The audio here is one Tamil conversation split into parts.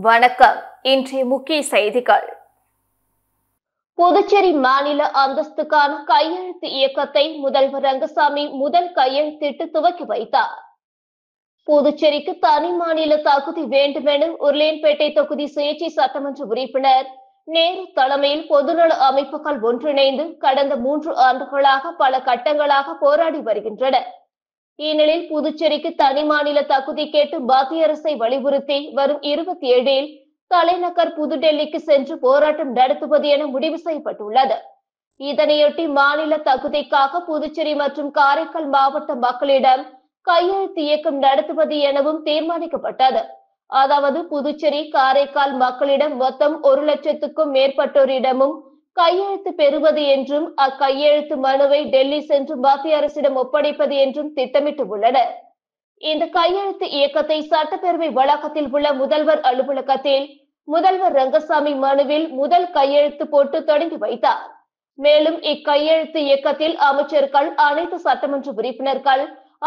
வணக்கம். இன்றைய முக்கிய செய்திகள். புதுச்சேரி மாநில அந்தஸ்துக்கான கையெழுத்து இயக்கத்தை முதல்வர் ரங்கசாமி முதல் கையெழுத்திட்டு துவக்கி வைத்தார். புதுச்சேரிக்கு தனி மாநில தகுதி வேண்டுமென உருளையன்பேட்டை தொகுதி சுயேட்சை சட்டமன்ற உறுப்பினர் நேரு தலைமையில் பொதுநல அமைப்புகள் ஒன்றிணைந்து கடந்த 3 ஆண்டுகளாக பல கட்டங்களாக போராடி வருகின்றனர். இந்நிலையில் புதுச்சேரிக்கு தனி மாநில தகுதி கேட்டு மத்திய அரசை வலியுறுத்தி வரும் 27இல் தலைநகர் புதுடெல்லிக்கு சென்று போராட்டம் நடத்துவது என முடிவு செய்யப்பட்டுள்ளது. இதனையொட்டி மாநில தகுதிக்காக புதுச்சேரி மற்றும் காரைக்கால் மாவட்ட மக்களிடம் கையெழுத்து இயக்கம் நடத்துவது எனவும் தீர்மானிக்கப்பட்டது. அதாவது புதுச்சேரி, காரைக்கால் மக்களிடம் மொத்தம் 1 லட்சத்துக்கும் மேற்பட்டோரிடமும் கையெழுத்து பெறுவது என்றும் அக்கையெழுத்து மனுவை டெல்லி சென்று மத்திய அரசிடம் ஒப்படைப்பது என்றும் திட்டமிட்டுள்ளனர். இந்த கையெழுத்து இயக்கத்தை சட்டப்பேரவை வளாகத்தில் உள்ள முதல்வர் அலுவலகத்தில் முதல்வர் ரங்கசாமி மனுவில் முதல் கையெழுத்து போட்டு தொடங்கி வைத்தார். மேலும் இக்கையெழுத்து இயக்கத்தில் அமைச்சர்கள், அனைத்து சட்டமன்ற உறுப்பினர்கள்,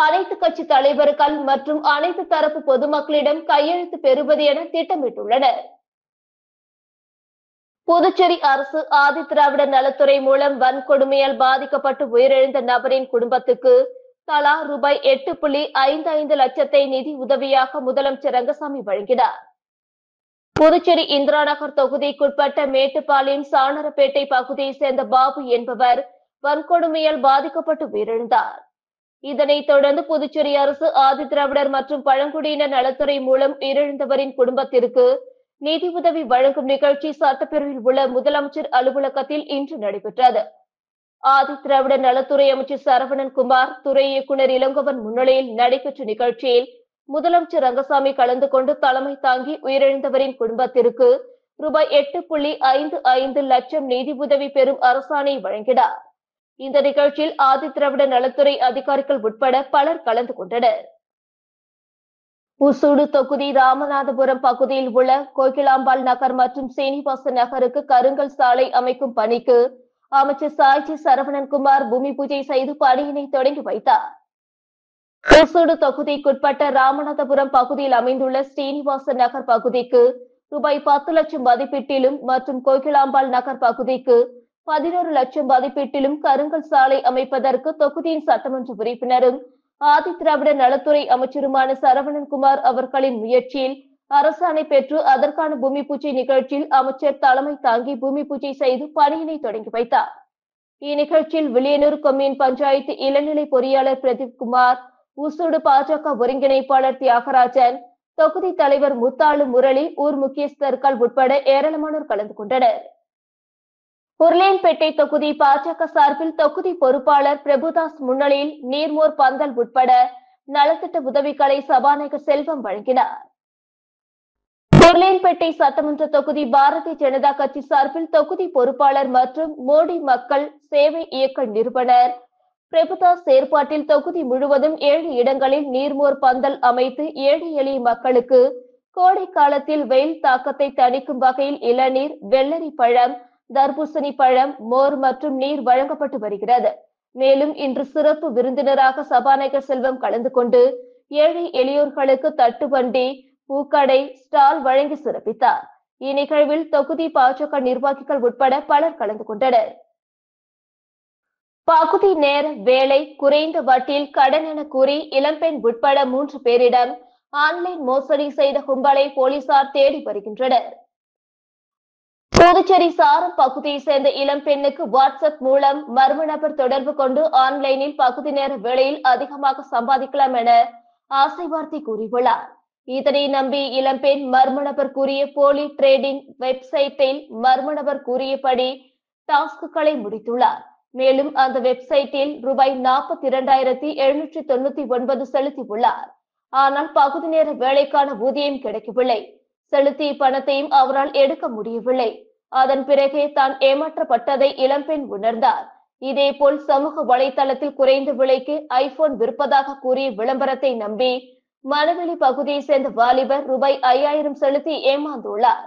அனைத்து கட்சி தலைவர்கள் மற்றும் அனைத்து தரப்பு பொதுமக்களிடம் கையெழுத்து பெறுவது என திட்டமிட்டுள்ளனர். புதுச்சேரி அரசு ஆதி திராவிடர் நலத்துறை மூலம் வன்கொடுமையால் பாதிக்கப்பட்டு உயிரிழந்த நபரின் குடும்பத்துக்கு தலா ரூபாய் 8.55 லட்சத்தை நிதி உதவியாக முதலமைச்சர் ரங்கசாமி வழங்கினார். புதுச்சேரி இந்திரா நகர் தொகுதிக்குட்பட்ட மேட்டுப்பாளையம் சாணரப்பேட்டை பகுதியைச் சேர்ந்த பாபு என்பவர் வன்கொடுமையால் பாதிக்கப்பட்டு உயிரிழந்தார். இதனைத் தொடர்ந்து புதுச்சேரி அரசு ஆதி திராவிடர் மற்றும் பழங்குடியினர் நலத்துறை மூலம் உயிரிழந்தவரின் குடும்பத்திற்கு நிதி உதவி வழங்கும் நிகழ்ச்சி சட்டப்பேரவையில் உள்ள முதலமைச்சர் அலுவலகத்தில் இன்று நடைபெற்றது. ஆதி திராவிடர் நலத்துறை அமைச்சர் சரவணன் குமார், துறை இயக்குநர் இளங்கோவன் முன்னிலையில் நடைபெற்ற நிகழ்ச்சியில் முதலமைச்சர் ரங்கசாமி கலந்து கொண்டு தலைமை தாங்கி உயிரிழந்தவரின் குடும்பத்திற்கு ரூபாய் 8.55 லட்சம் நிதி உதவி பெறும் அரசாணை வழங்கினார். இந்த நிகழ்ச்சியில் ஆதி திராவிடர் நலத்துறை அதிகாரிகள் உட்பட பலர் கலந்து கொண்டனர். உசூடு தொகுதி ராமநாதபுரம் பகுதியில் உள்ள கோகிலாம்பாள் நகர் மற்றும் சீனிவாச நகருக்கு கருங்கல் சாலை அமைக்கும் பணிக்கு அமைச்சர் சாய்ஜி சரவணன்குமார் பூமி பூஜை செய்து பணியினை தொடங்கி வைத்தார். உசூடு தொகுதிக்குட்பட்ட ராமநாதபுரம் பகுதியில் அமைந்துள்ள ஸ்ரீனிவாச நகர் பகுதிக்கு ரூபாய் 10 லட்சம் மதிப்பீட்டிலும் மற்றும் கோகிலாம்பாள் நகர் பகுதிக்கு 11 லட்சம் மதிப்பீட்டிலும் கருங்கல் சாலை அமைப்பதற்கு தொகுதியின் சட்டமன்ற உறுப்பினரும் ஆதி திராவிடர் நலத்துறை அமைச்சருமான சரவணன்குமார் அவர்களின் முயற்சியில் அரசாணை பெற்று அதற்கான பூமி பூஜை நிகழ்ச்சியில் அமைச்சர் தலைமை தாங்கி பூமி பூஜை செய்து பணியினை தொடங்கி வைத்தார். இந்நிகழ்ச்சியில் வில்லியனூர் கொம்யூன் பஞ்சாயத்து இளநிலை பொறியாளர் பிரதீப்குமார், உசூடு பாஜக ஒருங்கிணைப்பாளர் தியாகராஜன், தொகுதி தலைவர் முத்தாளு முரளி, ஊர் முக்கியஸ்தர்கள் உட்பட ஏராளமானோர் கலந்து கொண்டனர். உருளையன்பேட்டை தொகுதி பாஜக சார்பில் தொகுதி பொறுப்பாளர் பிரபுதாஸ் முன்னிலையில் நீர்மோர் பந்தல் உட்பட நலத்திட்ட உதவிகளை சபாநாயகர் செல்வம் வழங்கினார். உருளையன்பேட்டை சட்டமன்ற தொகுதி பாரதிய ஜனதா கட்சி சார்பில் தொகுதி பொறுப்பாளர் மற்றும் மோடி மக்கள் சேவை இயக்க நிறுவனர் பிரபுதாஸ் ஏற்பாட்டில் தொகுதி முழுவதும் 7 இடங்களில் நீர்மோர் பந்தல் அமைத்து ஏழை எளிய மக்களுக்கு கோடை காலத்தில் வெயில் தாக்கத்தை தணிக்கும் வகையில் இளநீர், வெள்ளரி பழம், தர்பூசணி பழம், மோர் மற்றும் நீர் வழங்கப்பட்டு வருகிறது. மேலும் இன்று சிறப்பு விருந்தினராக சபாநாயகர் செல்வம் கலந்து கொண்டு ஏழை எளியோர்களுக்கு தட்டுவண்டி, பூக்கடை, ஸ்டால் வழங்கி சிறப்பித்தார். இந்நிகழ்வில் தொகுதி பாஜக நிர்வாகிகள் உட்பட பலர் கலந்து கொண்டனர். பகுதி நேர வேலை, குறைந்த வட்டியில் கடன் என கூறி இளம்பெண் உட்பட 3 பேரிடம் ஆன்லைன் மோசடி செய்த கும்பலை போலீசார் தேடி வருகின்றனர். புதுச்சேரி சாரம் பகுதியை சேர்ந்த இளம்பெண்ணுக்கு வாட்ஸ்அப் மூலம் மர்ம நபர் தொடர்பு கொண்டு ஆன்லைனில் பகுதி நேர வேளையில் அதிகமாக சம்பாதிக்கலாம் என ஆசை வார்த்தை கூறியுள்ளார். இதனை நம்பி இளம்பெண் மர்ம நபர் கூறிய போலி ட்ரேடிங் வெப்சைட்டில் மர்ம நபர் கூறியபடி டாஸ்குகளை முடித்துள்ளார். மேலும் அந்த வெப்சைட்டில் ரூபாய் 42,799 செலுத்தியுள்ளார். ஆனால் பகுதி நேர வேலைக்கான ஊதியம் கிடைக்கவில்லை. செலுத்திய பணத்தையும் அவரால் எடுக்க முடியவில்லை. அதன் பிறகே தான் ஏமாற்றப்பட்டதை இளம்பெண் உணர்ந்தார். இதேபோல் சமூக வலைதளத்தில் குறைந்த விலைக்கு ஐபோன் விற்பதாக கூறிய விளம்பரத்தை நம்பி மணவெளி பகுதியை சேர்ந்த வாலிபர் ரூபாய் 5000 செலுத்தி ஏமாந்துள்ளார்.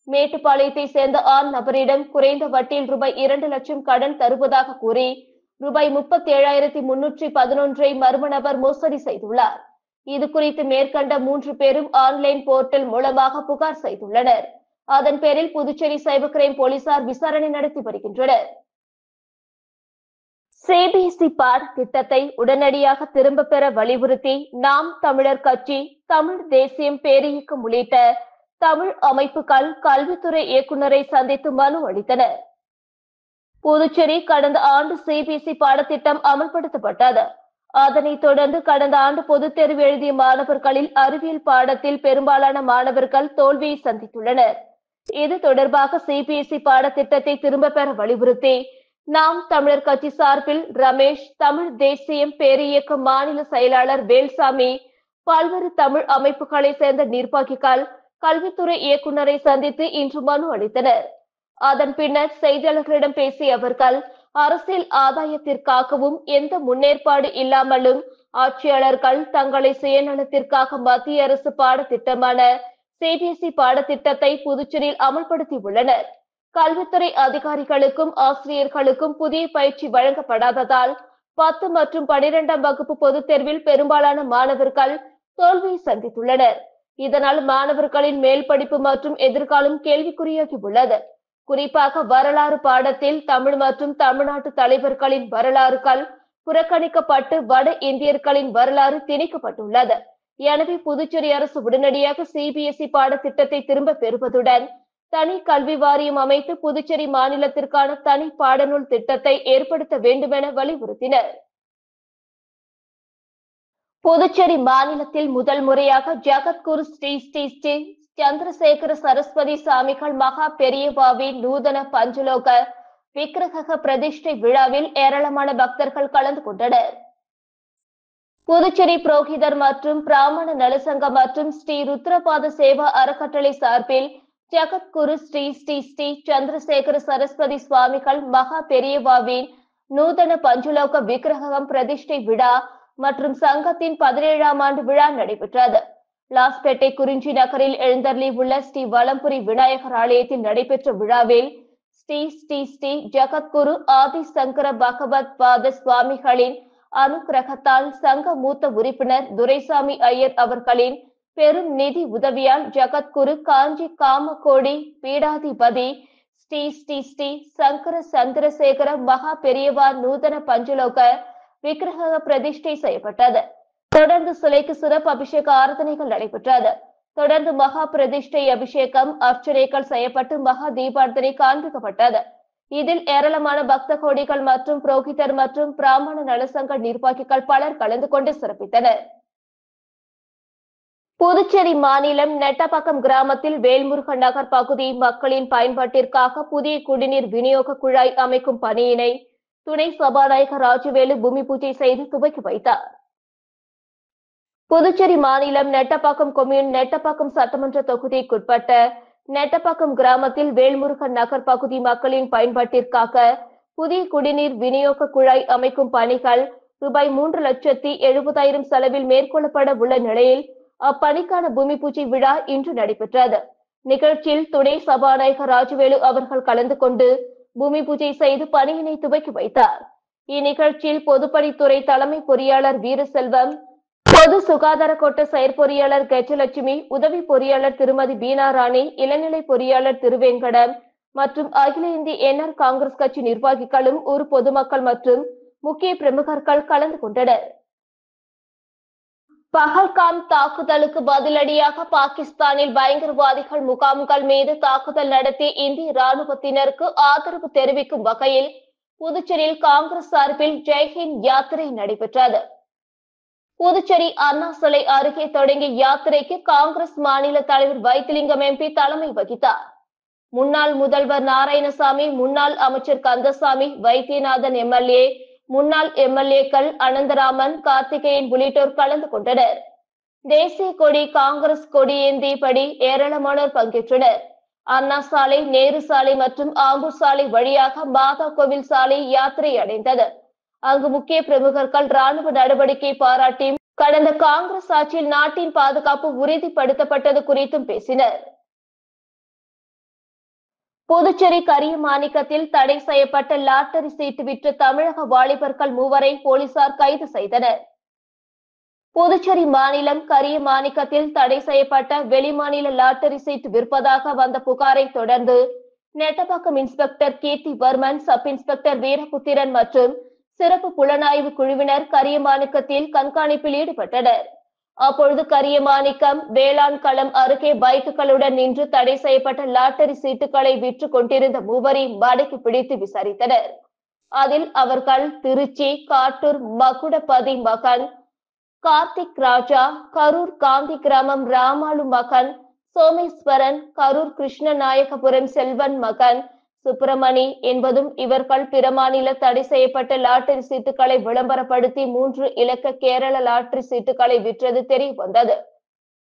மேட்டுப்பாளையத்தை சேர்ந்த ஆண் நபரிடம் குறைந்த வட்டியில் ரூபாய் 2 லட்சம் கடன் தருவதாக கூறி ரூபாய் 37,311 மர்ம நபர் மோசடி செய்துள்ளார். இது குறித்து மேற்கண்ட 3 பேரும் ஆன்லைன் போர்ட்டல் மூலமாக புகார் செய்துள்ளனர். அதன் பேரில் புதுச்சேரி சைபர் கிரைம் போலீசார் விசாரணை நடத்தி வருகின்றனர். சிபிஎஸ்இ பாடத்திட்டத்தை உடனடியாக திரும்ப பெற வலியுறுத்தி நாம் தமிழர் கட்சி, தமிழ் தேசியம் பேரியக்கம் உள்ளிட்ட தமிழ் அமைப்புகள் கல்வித்துறை இயக்குநரை சந்தித்து மனு அளித்தனர். புதுச்சேரி கடந்த ஆண்டு சிபிஎஸ்இ பாடத்திட்டம் அமல்படுத்தப்பட்டது. அதனைத் தொடர்ந்து கடந்த ஆண்டு பொதுத் தேர்வு எழுதிய மாணவர்களில் அறிவியல் பாடத்தில் பெரும்பாலான மாணவர்கள் தோல்வியை சந்தித்துள்ளனர். இது தொடர்பாக சிபிஎஸ்இ பாடத்திட்டத்தை திரும்ப பெற வலியுறுத்தி நாம் தமிழர் கட்சி சார்பில் ரமேஷ், தமிழ் தேசியம் பேரியக்க மாநில செயலாளர் வேல்சாமி, பல்வேறு தமிழ் அமைப்புகளை சேர்ந்த நிர்வாகிகள் கல்வித்துறை இயக்குநரை சந்தித்து இன்று மனு அளித்தனர். அதன் பின்னர் செய்தியாளர்களிடம் பேசிய அவர்கள், அரசியல் ஆதாயத்திற்காகவும் எந்த முன்னேற்பாடு இல்லாமலும் ஆட்சியாளர்கள் தங்களை சுயநலத்திற்காக மத்திய அரசு பாடத்திட்டமான சிபிஎஸ்இ பாடத்திட்டத்தை புதுச்சேரியில் அமல்படுத்தியுள்ளனர். கல்வித்துறை அதிகாரிகளுக்கும் ஆசிரியர்களுக்கும் புதிய பயிற்சி வழங்கப்படாததால் 10 மற்றும் 12ஆம் வகுப்பு பொதுத் தேர்வில் பெரும்பாலான மாணவர்கள் தோல்வியை சந்தித்துள்ளனர். இதனால் மாணவர்களின் மேல் படிப்பு மற்றும் எதிர்காலம் கேள்விக்குறியாகியுள்ளது. குறிப்பாக வரலாறு பாடத்தில் தமிழ் மற்றும் தமிழ்நாட்டு தலைவர்களின் வரலாறுகள் புறக்கணிக்கப்பட்டு வட இந்தியர்களின் வரலாறு திணிக்கப்பட்டுள்ளது. எனவே புதுச்சேரி அரசு உடனடியாக சிபிஎஸ்இ பாடத்திட்டத்தை திரும்ப பெறுவதுடன் தனி கல்வி வாரியம் அமைத்து புதுச்சேரி மாநிலத்திற்கான தனி பாடநூல் திட்டத்தை ஏற்படுத்த வேண்டுமென வலியுறுத்தினர். புதுச்சேரி மாநிலத்தில் முதல் முறையாக ஜகத்குரு ஸ்ரீ ஸ்ரீ ஸ்ரீ சந்திரசேகர சரஸ்வதி சாமிகள் மகா பெரியவாவின் நூதன பஞ்சலோக விக்கிரக பிரதிஷ்டை விழாவில் ஏராளமான பக்தர்கள் கலந்து கொண்டனர். புதுச்சேரி புரோகிதர் மற்றும் பிராமண நலசங்கம் மற்றும் ஸ்ரீ ருத்ரபாத சேவா அறக்கட்டளை சார்பில் ஜகத்குரு ஸ்ரீ ஸ்ரீ ஸ்ரீ சந்திரசேகர சரஸ்வதி சுவாமிகள் மகா பெரியவாவின் நூதன பஞ்சலோக விக்கிரகம் பிரதிஷ்டை விழா மற்றும் சங்கத்தின் 17ஆம் ஆண்டு விழா நடைபெற்றது. லாஸ்பேட்டை குறிஞ்சி நகரில் எழுந்தருளி உள்ள ஸ்ரீ வலம்புரி விநாயகர் ஆலயத்தில் நடைபெற்ற விழாவில் ஸ்ரீ ஸ்ரீ ஸ்ரீ ஜகத்குரு ஆதி சங்கர பகவத் பாத சுவாமிகளின் அனுக்கிரகத்தால் சங்க மூத்த உறுப்பினர் துரைசாமி ஐயர் அவர்களின் பெரும் நிதி உதவியால் ஜகத்குரு காஞ்சி காமகோடி பீடாதிபதி ஸ்ரீ ஸ்ரீ ஸ்ரீ சங்கர சந்திரசேகர மகா பெரியவா நூதன பஞ்சலோக விக்கிரக பிரதிஷ்டை செய்யப்பட்டது. தொடர்ந்து சிலைக்கு சிறப்பு அபிஷேக ஆராதனைகள் நடைபெற்றது. தொடர்ந்து மகா பிரதிஷ்டை அபிஷேகம் அர்ச்சனைகள் செய்யப்பட்டு மகா தீபார்த்தனை காண்பிக்கப்பட்டது. இதில் ஏராளமான பக்த கோடிகள் மற்றும் புரோகிதர் மற்றும் பிராமண நலசங்க நிர்வாகிகள் பலர் கலந்து கொண்டு சிறப்பித்தனர். புதுச்சேரி மாநிலம் நெட்டப்பாக்கம் கிராமத்தில் வேல்முருகன் நகர் பகுதி மக்களின் பயன்பாட்டிற்காக புதிய குடிநீர் விநியோக குழாய் அமைக்கும் பணியினை துணை சபாநாயகர் ராஜவேலு பூமி பூஜை செய்து துவக்கி வைத்தார். புதுச்சேரி மாநிலம் நெட்டப்பாக்கம் கொம்யூன் நெட்டப்பாக்கம் சட்டமன்ற தொகுதிக்குட்பட்ட நெட்டப்பாக்கம் கிராமத்தில் வேல்முருகன் நகர் பகுதி மக்களின் பயன்பாட்டிற்காக புதிய குடிநீர் விநியோக குழாய் அமைக்கும் பணிகள் ரூபாய் 3,70,000 செலவில் மேற்கொள்ளப்பட உள்ள நிலையில் அப்பணிக்கான பூமி பூஜை விழா இன்று நடைபெற்றது. நிகழ்ச்சியில் துணை சபாநாயகர் ராஜவேலு அவர்கள் கலந்து கொண்டு பூமி பூஜை செய்து பணியினை துவக்கி வைத்தார். இந்நிகழ்ச்சியில் பொதுப்பணித்துறை தலைமை பொறியாளர் வீரசெல்வம், பொது சுகாதார கோட்ட செயற்பொறியாளர் கஜலட்சுமி, உதவி பொறியாளர் திருமதி பீனா ராணி, இளநிலை பொறியாளர் திருவேங்கடம் மற்றும் அகில இந்திய என்ஆர் காங்கிரஸ் கட்சி நிர்வாகிகளும் ஊர் பொதுமக்கள் மற்றும் முக்கிய பிரமுகர்கள் கலந்து கொண்டனர். பஹல்காம் தாக்குதலுக்கு பதிலடியாக பாகிஸ்தானில் பயங்கரவாதிகள் முகாம்கள் மீது தாக்குதல் நடத்திய இந்திய ராணுவத்தினருக்கு ஆதரவு தெரிவிக்கும் வகையில் புதுச்சேரியில் காங்கிரஸ் சார்பில் ஜெய்ஹிந்த் யாத்திரை நடைபெற்றது. புதுச்சேரி அண்ணா சிலை அருகே தொடங்கிய யாத்திரைக்கு காங்கிரஸ் மாநில தலைவர் வைத்திலிங்கம் எம்பி தலைமை வகித்தார். முன்னாள் முதல்வர் நாராயணசாமி, முன்னாள் அமைச்சர் கந்தசாமி, வைத்தியநாதன் எம்எல்ஏ, முன்னாள் எம்எல்ஏக்கள் அனந்தராமன், கார்த்திகேயன் உள்ளிட்டோர் கலந்து கொண்டனர். தேசிய கொடி, காங்கிரஸ் கொடி ஏந்தியபடி ஏராளமானோர் பங்கேற்றனர். அண்ணா சாலை, நேரு சாலை மற்றும் ஆம்பூர் சாலை வழியாக மாதா கோவில் சாலை யாத்திரை அடைந்தது. அங்கு முக்கிய பிரமுகர்கள் ராணுவ நடவடிக்கை பாராட்டி கடந்த காங்கிரஸ் ஆட்சியில் நாட்டின் பாதுகாப்பு உறுதிப்படுத்தப்பட்டது குறித்தும் பேசினர். புதுச்சேரி கரியமாணிக்கத்தில் தடை செய்யப்பட்ட லாட்டரி சீட்டு விற்று தமிழக வாலிபர்கள் 3 போலீசார் கைது செய்தனர். புதுச்சேரி மாநிலம் கரியமாணிக்கத்தில் தடை செய்யப்பட்ட வெளிமாநில லாட்டரி சீட் விற்பதாக வந்த புகாரை தொடர்ந்து Nettapakkam inspector Keerthivarman, sub inspector Veeraputhiran மற்றும் சிறப்பு புலனாய்வு குழுவினர் கரியமாணிக்கத்தில் கண்காணிப்பில் ஈடுபட்டனர். அப்பொழுது கரியமாணிக்கம் வேளாண் களம் அருகே பைக்குகளுடன் நின்று தடை செய்யப்பட்ட லாட்டரி சீட்டுகளை விற்று கொண்டிருந்த மூவரையும் மடக்கி பிடித்து விசாரித்தனர். அதில் அவர்கள் திருச்சி காட்டூர் மகுடபதி மகன் கார்த்திக் ராஜா, கரூர் காந்தி கிராமம் ராமாலு மகன் சோமேஸ்வரன், கரூர் கிருஷ்ணநாயகபுரம் செல்வன் மகன் சுப்பிரமணி என்பதும் இவர்கள் பிற மாநில தடை செய்யப்பட்ட லாட்டரி சீட்டுகளை விளம்பரப்படுத்தி 3 இலக்க கேரள லாட்டரி சீட்டுகளை விற்றது தெரிய வந்தது.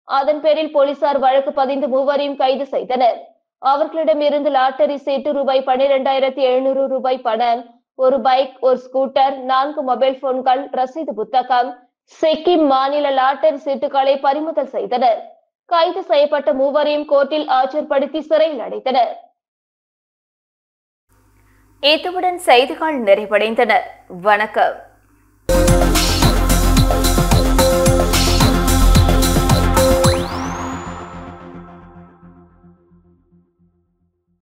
அதன் பேரில் போலீசார் வழக்கு பதிந்து மூவரையும் கைது செய்தனர். அவர்களிடமிருந்து லாட்டரி சீட்டு ரூபாய் 12,700 பணம், ஒரு பைக், ஒரு ஸ்கூட்டர், 4 மொபைல் போன்கள், ரசீது புத்தகம், சிக்கிம் மாநில லாட்டரி சீட்டுகளை பறிமுதல் செய்தனர். கைது செய்யப்பட்ட மூவரையும் கோர்ட்டில் ஆஜர்படுத்தி சிறையில் அடைத்தனர். இத்துடன் செய்திகள் நிறைவடைந்தன. வணக்கம்.